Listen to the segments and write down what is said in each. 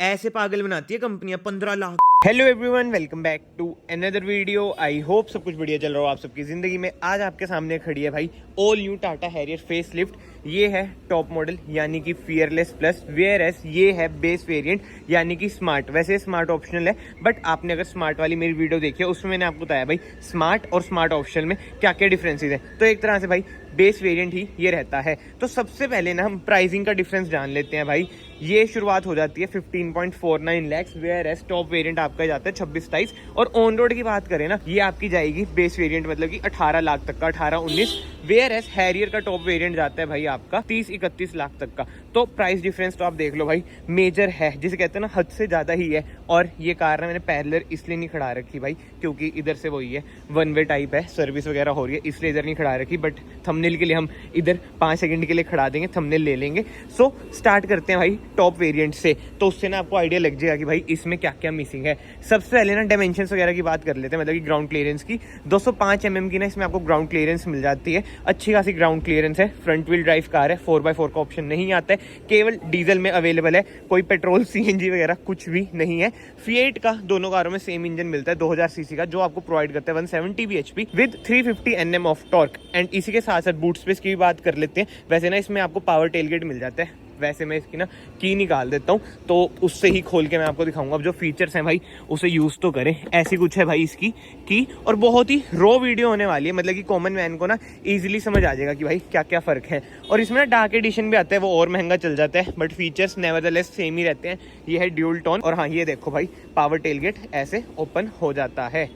ऐसे पागल बनाती है कंपनियां 15 lakh. Hello everyone, welcome back to another video. I hope सब कुछ बढ़िया चल रहा हो आप सबकी जिंदगी में। आज आपके सामने खड़ी है भाई all new Tata Harrier face lift. ये है टॉप मॉडल यानी कि फियरलेस प्लस, वेयर एस ये है बेस वेरिएंट यानी कि स्मार्ट। वैसे स्मार्ट ऑप्शनल है, बट आपने अगर स्मार्ट वाली मेरी वीडियो देखी है उसमें मैंने आपको बताया भाई स्मार्ट और स्मार्ट ऑप्शनल में क्या क्या डिफरेंसेस है। तो एक तरह से भाई बेस वेरिएंट ही ये रहता है। तो सबसे पहले ना हम प्राइसिंग का डिफरेंस जान लेते हैं भाई। ये शुरुआत हो जाती है 15.49 lakh, whereas top variant आपका जाता है 26-27। और ऑन रोड की बात करें ना, ये आपकी जाएगी बेस वेरिएंट मतलब कि 18 लाख तक का, 18-19। वेयर एस हैरियर का टॉप वेरिएंट जाता है भाई आपका 30-31 लाख तक का। तो प्राइस डिफरेंस तो आप देख लो भाई, मेजर है, जिसे कहते हैं ना हद से ज्यादा ही है। और ये कार ना मैंने पैरेलल इसलिए नहीं खड़ा रखी भाई क्योंकि इधर से वही है, वन वे टाइप है, सर्विस वगैरह हो रही है, इसलिए इधर नहीं खड़ा रखी। बट थंबनेल के लिए हम इधर 5 सेकंड के लिए खड़ा देंगे, थंबनेल ले लेंगे। सो स्टार्ट करते हैं भाई टॉप वेरिएंट से, तो उससे ना आपको आइडिया लग जाएगा कि भाई इसमें क्या क्या मिसिंग है। सबसे पहले ना डायमेंशंस वगैरह की बात कर लेते हैं, मतलब कि ग्राउंड क्लियरेंस की। 205 mm की ना इसमें आपको ग्राउंड क्लियरेंस मिल जाती है, अच्छी खासी ग्राउंड क्लियरेंस है। फ्रंट व्हील ड्राइव कार है, 4x4 का ऑप्शन नहीं आता है, केवल डीजल में अवेलेबल है, कोई पेट्रोल सीएनजी वगैरह कुछ भी नहीं है। फिएट का दोनों कारों में सेम इंजन मिलता है 2000 सीसी का, जो आपको प्रोवाइड करता है 170 bhp with 350 Nm of torque. And इसी के साथ साथ बूट स्पेस की भी बात कर लेते हैं। वैसे ना इसमें आपको पावर टेलगेट मिल जाता है, वैसे मैं इसकी ना की निकाल देता हूँ तो उससे ही खोल के मैं आपको दिखाऊंगा। अब जो फीचर्स हैं भाई उसे यूज तो करें। ऐसी कुछ है भाई इसकी की, और बहुत ही रो वीडियो होने वाली है, मतलब कि कॉमन मैन को ना इजीली समझ आ जाएगा कि भाई क्या क्या फर्क है। और इसमें ना डार्क एडिशन भी आता है, वो और महंगा चल जाता है, बट फीचर्स नेवरदलेस सेम ही रहते हैं। ये है ड्यूल टोन। और हाँ, ये देखो भाई पावर टेलगेट ऐसे ओपन हो जाता है।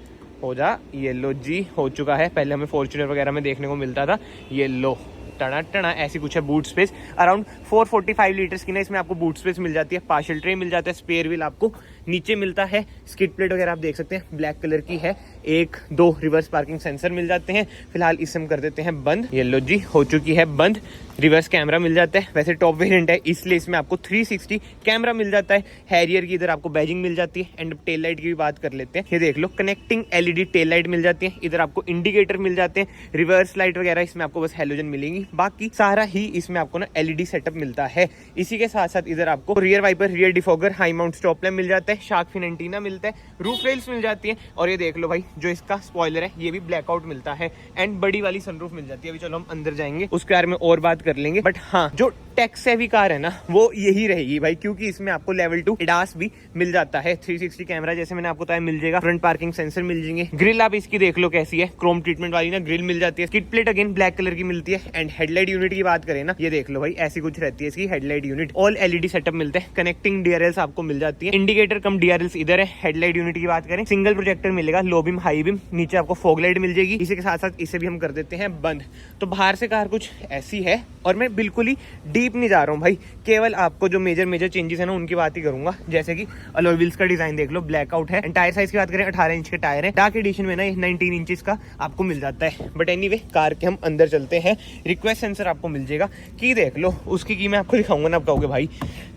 हो जा, ये लो जी हो चुका है। पहले हमें फॉर्च्यूनर वगैरह में देखने को मिलता था, ये लो टना टना ऐसी कुछ है। बूट स्पेस अराउंड 445 लीटर्स की ना इसमें आपको बूट स्पेस मिल जाती है। पार्शियल ट्रे मिल जाता है, स्पेयर व्हील आपको नीचे मिलता है, स्किड प्लेट वगैरह आप देख सकते हैं ब्लैक कलर की है। 1-2 रिवर्स पार्किंग सेंसर मिल जाते हैं। फिलहाल इसे हम कर देते हैं बंद, ये लो जी हो चुकी है बंद। रिवर्स कैमरा मिल जाता है, वैसे टॉप वेरिएंट है इसलिए इसमें आपको 360 कैमरा मिल जाता है। हैरियर की इधर आपको बैजिंग मिल जाती है। एंड टेल लाइट की भी बात कर लेते हैं, ये देख लो कनेक्टिंग एलईडी टेल लाइट मिल जाती है। इधर आपको इंडिकेटर मिल जाते हैं, रिवर्स लाइट वगैरह इसमें आपको बस हेलोजन मिलेंगी, बाकी सारा ही इसमें आपको ना एलईडी सेटअप मिलता है। इसी के साथ साथ इधर आपको rear wiper, rear defogger, high mount stop lamp मिल जाता है, शार्क फिन एंटीना मिलता है, रूफ रेल्स मिल जाती है। और ये देख लो भाई जो इसका स्पॉइलर है ये भी ब्लैकआउट मिलता है। एंड बड़ी वाली सनरूफ मिल जाती है। अभी चलो हम अंदर जाएंगे, उसके बारे में और बात कर लेंगे। बट हाँ, जो टेक सेवी कार है ना वो यही रहेगी भाई, क्योंकि इसमें आपको लेवल 2 एडास भी मिल जाता है। 360 कैमरा जैसे मैंने आपको बताया मिल जाएगा, फ्रंट पार्किंग सेंसर मिल जाएंगे। ग्रिल आप इसकी देख लो कैसी है, क्रोम ट्रीटमेंट वाली ना ग्रिल मिल जाती है। Skid plate again black colour की मिलती है। एंड हेडलाइट यूनिट की बात करें ना, ये देख लो भाई ऐसी कुछ रहती है इसकी headlight unit. All LED setup मिलते हैं, कनेक्टिंग डीआरएल्स आपको मिल जाती है। इंडिकेटर कम डीआरएल्स इधर है। हेडलाइट यूनिट की बात करें, सिंगल प्रोजेक्टर मिलेगा, लो बीम हाई बीम, नीचे आपको फॉग लाइट मिल जाएगी। इसी के साथ साथ इसे भी हम कर देते हैं बंद। तो बाहर से कार कुछ ऐसी है, और मैं बिल्कुल ही डीप नहीं जा रहा हूँ भाई, केवल आपको जो मेजर चेंजेस है ना उनकी बात ही करूंगा। जैसे कि अलॉय व्हील्स का डिजाइन देख लो, ब्लैकआउट है। एंड टायर साइज की बात करें 18 इंच के टायर है। डार्क एडिशन में ना 19 इंचेस का आपको मिल जाता है। बट एनीवे कार के हम अंदर चलते हैं। रिक्वेस्ट सेंसर आपको मिल जाएगा, की देख लो, उसकी की मैं आपको दिखाऊंगा ना, आप कहोगे भाई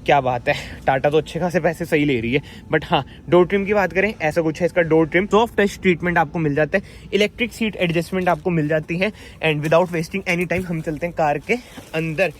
क्या बात है, टाटा तो अच्छे खासे पैसे सही ले रही है। बट हाँ, डोर ट्रिम की बात करें ऐसा कुछ है इसका door trim. Soft touch treatment आपको मिल जाता है, इलेक्ट्रिक सीट एडजस्टमेंट आपको मिल जाती है। And without wasting any time हम चलते हैं कार के अंदर।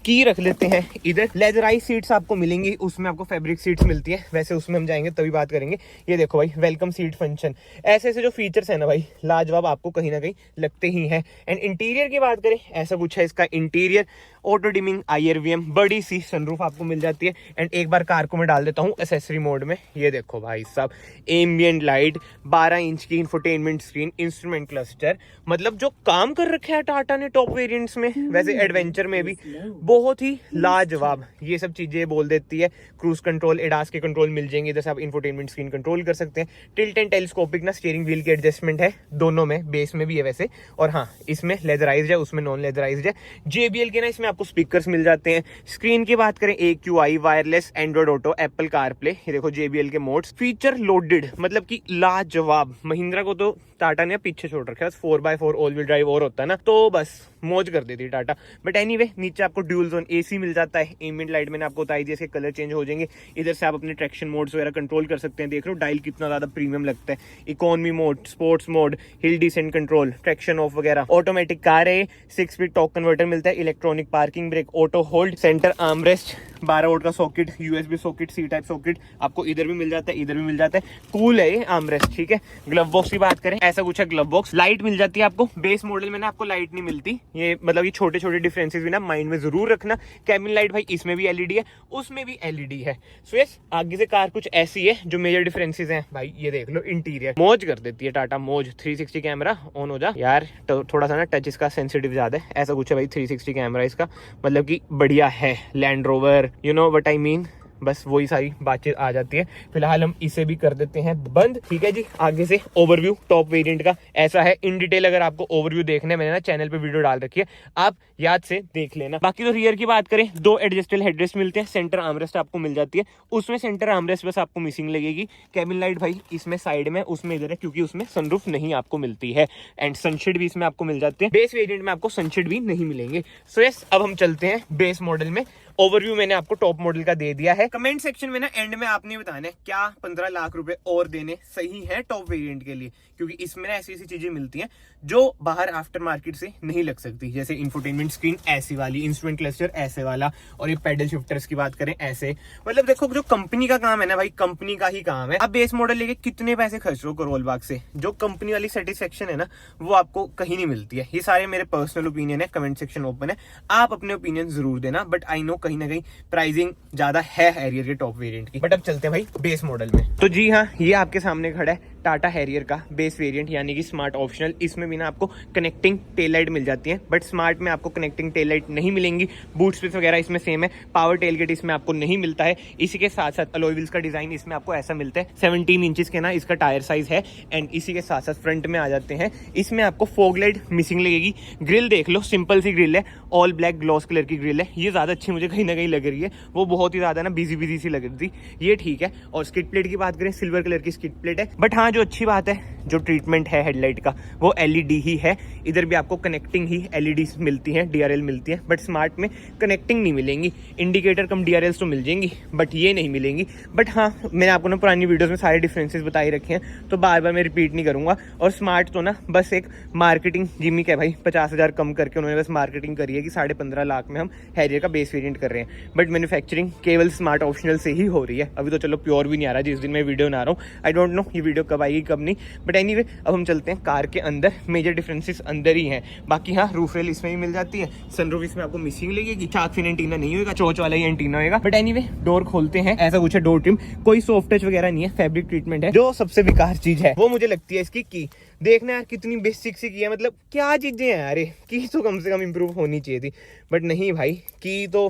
की रख लेते हैं इधर। लेदराइज सीट्स आपको मिलेंगी, उसमें आपको फैब्रिक सीट्स मिलती है, वैसे उसमें हम जाएंगे तभी बात करेंगे। ये देखो भाई वेलकम सीट फंक्शन, ऐसे ऐसे जो फीचर्स है ना भाई लाजवाब आपको कहीं ना कहीं लगते ही हैं। एंड इंटीरियर की बात करें ऐसा कुछ है इसका इंटीरियर। ऑटो डिमिंग IRVM, बड़ी सी सनरूफ आपको मिल जाती है। एंड एक बार कार को मैं डाल देता हूँ एसेसरी मोड में, ये देखो भाई साहब एम्बियंट लाइट, 12 इंच की इंफोटेनमेंट स्क्रीन, इंस्ट्रूमेंट क्लस्टर, मतलब जो काम कर रखे हैं टाटा ने टॉप वेरिएंट्स में, वैसे एडवेंचर में भी बहुत ही लाजवाब ये सब चीजें बोल देती है। क्रूज कंट्रोल, एडास के कंट्रोल मिल जाएंगे, इधर से आप इंफोटेनमेंट स्क्रीन कंट्रोल कर सकते हैं। टिल्ट एंड टेलीस्कोपिक ना स्टीयरिंग व्हील की एडजस्टमेंट है दोनों में, बेस में भी है वैसे। और हाँ, इसमें लेदराइज्ड है, उसमें नॉन लेदराइज्ड है। JBL के ना इसमें आपको स्पीकर्स मिल जाते हैं। स्क्रीन की बात करें AQI, wireless, Android auto, Apple CarPlay, ये देखो JBL के मोड्स। फीचर लोडेड मतलब कि लाजवाब। महिंद्रा को तो टाटा ने पीछे छोड़ रखा है, 4x4 ऑल व्हील ड्राइव और होता है ना तो बस मौज कर देती टाटा। बट एनीवे नीचे आपको ड्यूल जोन AC मिल जाता है। एम्बिएंट लाइट मैंने आपको बताई थी, इसके कलर चेंज हो जाएंगे। इधर से आप अपने ट्रैक्शन मोड्स वगैरह कंट्रोल कर सकते हैं। देख लो डायल कितना ज्यादा प्रीमियम लगता है। Economy mode, sports mode, hill descent control, traction off वगैरह। ऑटोमेटिक कार है, 6 स्पीड टॉर्क कन्वर्टर मिलता है, electronic park parking brake, auto hold, centre armrest, 12 volt का socket, USB socket, C type socket आपको इधर भी मिल जाता है, इधर भी मिल जाता है। कूल है ये आर्मरेस्ट, ठीक है। ग्लव बॉक्स की बात करें, ऐसा कुछ है ग्लव बॉक्स। लाइट मिल जाती है आपको, बेस मॉडल में ना आपको लाइट नहीं मिलती। ये मतलब ये छोटे छोटे डिफरेंसेस भी ना माइंड में जरूर रखना। कैबिन लाइट भाई इसमें भी एलईडी है, उसमें भी एलईडी है। सो यस, आगे से कार कुछ ऐसी है। जो मेजर डिफरेंसेस हैं भाई, ये देख लो, इंटीरियर मौज कर देती है टाटा, मौज। 360 कैमरा ऑन हो जा यार, थोड़ा सा ना टच इसका सेंसिटिव ज्यादा है, ऐसा कुछ है भाई। 360 कैमरा इसका मतलब कि बढ़िया है। Land rover, you know what I mean, बस वही सारी बातचीत आ जाती है। फिलहाल हम इसे भी कर देते हैं बंद, ठीक है जी। आगे से ओवरव्यू टॉप वेरिएंट का ऐसा है इन डिटेल। अगर आपको ओवरव्यू देखना है, मैंने ना चैनल पे वीडियो डाल रखी है, आप याद से देख लेना। बाकी तो रियर की बात करें, 2 एडजस्टेबल हेडरेस्ट मिलते हैं, सेंटर आर्मरेस्ट आपको मिल जाती है। उसमें सेंटर आर्मरेस्ट बस आपको मिसिंग लगेगी। कैबिन लाइट भाई इसमें साइड में, उसमें इधर है, क्योंकि उसमें सनरूफ नहीं आपको मिलती है। एंड सनशेड भी इसमें आपको मिल जाते हैं। बेस वेरिएंट में आपको सनशेड भी नहीं मिलेंगे। सो यस, अब हम चलते हैं बेस मॉडल में। ओवरव्यू मैंने आपको टॉप मॉडल का दे दिया है। कमेंट सेक्शन में ना एंड में आपने बताना है क्या 15 लाख रुपए और देने सही है टॉप वेरिएंट के लिए, क्योंकि इसमें ना ऐसी ऐसी चीजें मिलती हैं जो बाहर आफ्टर मार्केट से नहीं लग सकती। जैसे इंफोटेनमेंट स्क्रीन ऐसी वाली, इंस्ट्रूमेंट क्लस्टर ऐसे वाला, और ये पेडल शिफ्टर्स की बात करें ऐसे। मतलब देखो, जो कंपनी का काम है ना भाई, कंपनी का ही काम है। अब बेस मॉडल लेके कितने पैसे खर्च लो करोल बाग से, जो कंपनी वाली सेटिस्फेक्शन है ना, वो आपको कहीं नहीं मिलती है। ये सारे मेरे पर्सनल ओपिनियन है, कमेंट सेक्शन ओपन है, आप अपने ओपिनियन जरूर देना। बट आई नो कहीं ना कहीं प्राइसिंग ज्यादा है हैरियर के टॉप वेरिएंट की। बट अब चलते हैं भाई बेस मॉडल में। तो जी हाँ, ये आपके सामने खड़ा है टाटा हैरियर का बेस वेरिएंट, यानी कि स्मार्ट ऑप्शनल। इसमें भी ना आपको कनेक्टिंग टेल लाइट मिल जाती है, बट स्मार्ट में आपको कनेक्टिंग टेल लाइट नहीं मिलेंगी। बूट स्पेस वगैरह इसमें सेम है। पावर टेलगेट इसमें आपको नहीं मिलता है। इसी के साथ साथ अलॉय व्हील्स का डिजाइन इसमें आपको ऐसा मिलता है। 17 इंचेस के ना इसका टायर साइज है। एंड इसी के साथ साथ फ्रंट में आ जाते हैं, इसमें आपको फॉग लाइट मिसिंग लगेगी। ग्रिल देख लो, सिंपल सी ग्रिल है, ऑल ब्लैक ग्लॉस कलर की ग्रिल है। ये ज्यादा अच्छी मुझे कहीं ना कहीं लग रही है, वो बहुत ही ज्यादा ना बिजी सी लग रही थी, ये ठीक है। और स्किड प्लेट की बात करें, सिल्वर कलर की स्किड प्लेट है। बट हाँ, जो अच्छी बात है, जो ट्रीटमेंट है हेडलाइट का, वो एलईडी ही है। इधर भी आपको कनेक्टिंग ही एलईडी मिलती है, डीआरएल मिलती है, बट स्मार्ट में कनेक्टिंग नहीं मिलेंगी। इंडिकेटर कम डीआरएल तो मिल जाएंगी, बट ये नहीं मिलेंगी। बट हाँ, मैंने आपको ना पुरानी वीडियोस में सारे डिफरेंसेस बताई रखे हैं, तो बार बार मैं रिपीट नहीं करूंगा। और स्मार्ट तो ना बस एक मार्केटिंग जिमिक है भाई, 50,000 कम करके उन्होंने बस मार्केटिंग करी है कि 15.5 लाख में हम हैरियर का बेस वेरिएंट कर रहे हैं। बट मैन्युफैक्चरिंग केवल स्मार्ट ऑप्शनल से ही हो रही है। अभी तो चलो प्योर भी नहीं आ रहा जिस दिन मैं वीडियो बना रहा हूँ। आई डोंट नो ये वीडियो कब आएगी कब नहीं, बट एनीवे अब हम चलते हैं कार के अंदर। मेजर डिफरेंसेस अंदर ही हैं। बाकी हाँ, रूफ रेल इसमें भी मिल जाती है। सनरूफ इसमें आपको मिसिंग लगेगी। शार्क फिन एंटीना नहीं होगा, चोच वाला ही एंटीना होगा। बट एनीवे, डोर खोलते हैं, ऐसा कुछ है डोर ट्रिम, कोई सॉफ्ट टच वगैरह नहीं है, फैब्रिक ट्रीटमेंट है। जो सबसे बेकार चीज है वो मुझे लगती है इसकी की। देखना यार कितनी बेसिक सी की है, मतलब क्या चीजें हैं यार, की तो कम से कम इंप्रूव होनी चाहिए थी। बट नहीं भाई, की तो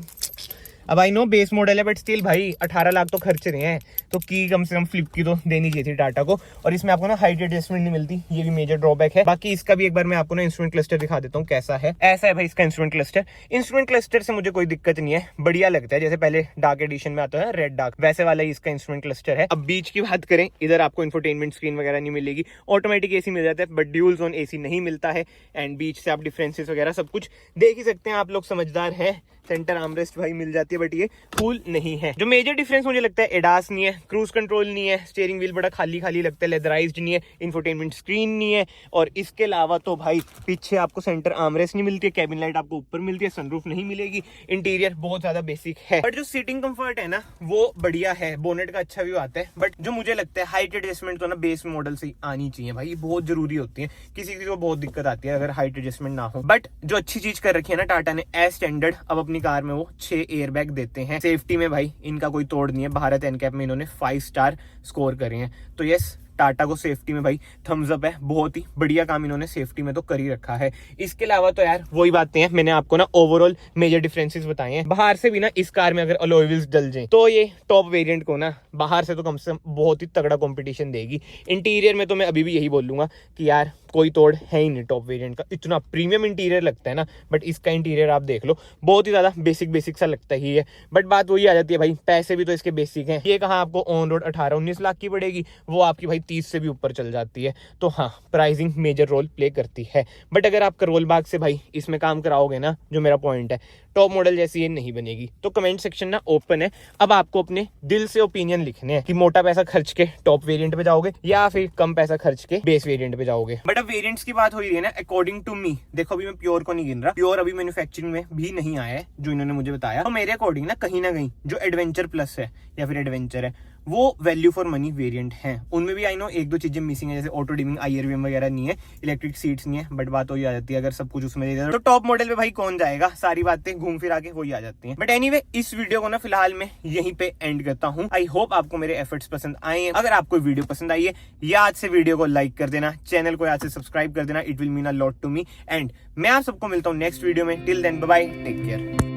अब आई नो बेस मॉडल है, बट स्टिल भाई 18 लाख तो खर्च रहे हैं, तो की कम से कम फ्लिप की तो देनी चाहिए थी टाटा को। और इसमें आपको ना हाइट एडजस्टमेंट नहीं मिलती, ये भी मेजर ड्रॉबैक है। बाकी इसका भी एक बार मैं आपको ना इंस्ट्रूमेंट क्लस्टर दिखा देता हूँ कैसा है। ऐसा है भाई इसका इंस्ट्रूमेंट क्लस्टर। इंस्ट्रूमेंट क्लस्टर से मुझे कोई दिक्कत नहीं है, बढ़िया लगता है। जैसे पहले डार्क एडिशन में आता है रेड डार्क, वैसे वाला ही इसका इंस्ट्रूमेंट क्लस्टर है। अब बीच की बात करें, इधर आपको इंफोटेनमेंट स्क्रीन वगैरह नहीं मिलेगी। ऑटोमेटिक एसी मिल जाता है, बट ड्यूल जोन एसी नहीं मिलता है। एंड बीच से आप डिफरेंसेस वगैरह सब कुछ देख ही सकते हैं, आप लोग समझदार है। सेंटर आर्मरेस्ट भाई मिल जाती है, बट ये कूल नहीं है। जो मेजर डिफरेंस मुझे लगता है, एडास नहीं है, क्रूज कंट्रोल नहीं है, स्टीयरिंग व्हील बड़ा खाली खाली लगता है, लेदराइज्ड नहीं है, इंफोटेनमेंट स्क्रीन नहीं है। और इसके अलावा तो भाई पीछे आपको सेंटर आर्मरेस्ट नहीं मिलती है, कैबिन लाइट आपको ऊपर मिलती है, सनरूफ नहीं मिलेगी। इंटीरियर बहुत ज्यादा बेसिक है, बट जो सीटिंग कंफर्ट है ना वो बढ़िया है। बोनेट का अच्छा व्यू आता है, बट जो मुझे लगता है हाइट एडजस्टमेंट तो ना बेस मॉडल से आनी चाहिए भाई, ये बहुत जरूरी होती है। किसी किसी को बहुत दिक्कत आती है अगर हाइट एडजस्टमेंट ना हो। बट जो अच्छी चीज कर रखी है ना टाटा ने, एज स्टैंडर्ड अब अपनी कार में वो 6 एयरबैग देते हैं। सेफ्टी में भाई इनका कोई तोड़ नहीं है, भारत एनकैप में इन्होंने 5 स्टार स्कोर करे हैं। तो यस, टाटा को सेफ्टी में भाई थम्स अप है, बहुत ही बढ़िया काम इन्होंने सेफ्टी में तो कर ही रखा है। इसके अलावा तो यार वही बातें हैं, मैंने आपको ना ओवरऑल मेजर डिफरेंसेस बताए हैं। बाहर से भी ना इस कार में अगर अलॉय व्हील्स डल जाएं तो ये टॉप वेरिएंट को ना बाहर से तो कम से कम बहुत ही तगड़ा कंपटीशन देगी। इंटीरियर में तो मैं अभी भी यही बोलूंगा कि यार कोई तोड़ है ही नहीं टॉप वेरिएंट का। इतना प्रीमियम इंटीरियर लगता है ना, बट इसका इंटीरियर आप देख लो, बहुत ही ज्यादा बेसिक सा लगता ही है। बट बात वही आ जाती है भाई, पैसे भी तो इसके बेसिक हैं। ये कहाँ आपको ऑन रोड 18-19 लाख की पड़ेगी, वो आपकी भाई 30 से भी ऊपर चल जाती है। तो हाँ, प्राइसिंग मेजर रोल प्ले करती है। बट अगर आप करोल बाग से भाई इसमें काम कराओगे ना, जो मेरा पॉइंट है, टॉप मॉडल जैसी ये नहीं बनेगी। तो कमेंट सेक्शन ना ओपन है, अब आपको अपने दिल से ओपिनियन लिखने हैं कि मोटा पैसा खर्च के टॉप वेरिएंट पे जाओगे या फिर कम पैसा खर्च के बेस वेरिएंट पे जाओगे। बट अब वेरिएंट्स की बात हो रही है ना, अकॉर्डिंग टू मी, देखो अभी मैं प्योर को नहीं गिन रहा, प्योर अभी मैन्युफैक्चरिंग में भी नहीं आया है जो इन्होंने मुझे बताया। तो मेरे अकॉर्डिंग ना कहीं जो एडवेंचर प्लस है या फिर एडवेंचर है, वो वैल्यू फॉर मनी वेरिएंट हैं। उनमें भी आई नो एक दो चीजें मिसिंग है, जैसे ऑटो डिमिंग, IRVM वगैरह नहीं है, इलेक्ट्रिक सीट्स नहीं है, बट बात वही आ जाती है अगर सब कुछ उसमें दे दिया तो टॉप मॉडल पे भाई कौन जाएगा, सारी बातें घूम फिर आके वही आ जाती हैं। बट एनीवे, इस वीडियो को ना फिलहाल मैं यहीं पे एंड करता हूँ। आई होप आपको मेरे एफर्ट्स पसंद आए हैं। अगर आपको वीडियो पसंद आई है, या आज से वीडियो को लाइक कर देना, चैनल को आज से सब्सक्राइब कर देना, it will mean a lot to me. And मैं आप सबको मिलता हूँ नेक्स्ट वीडियो में। Till then bye bye, take care.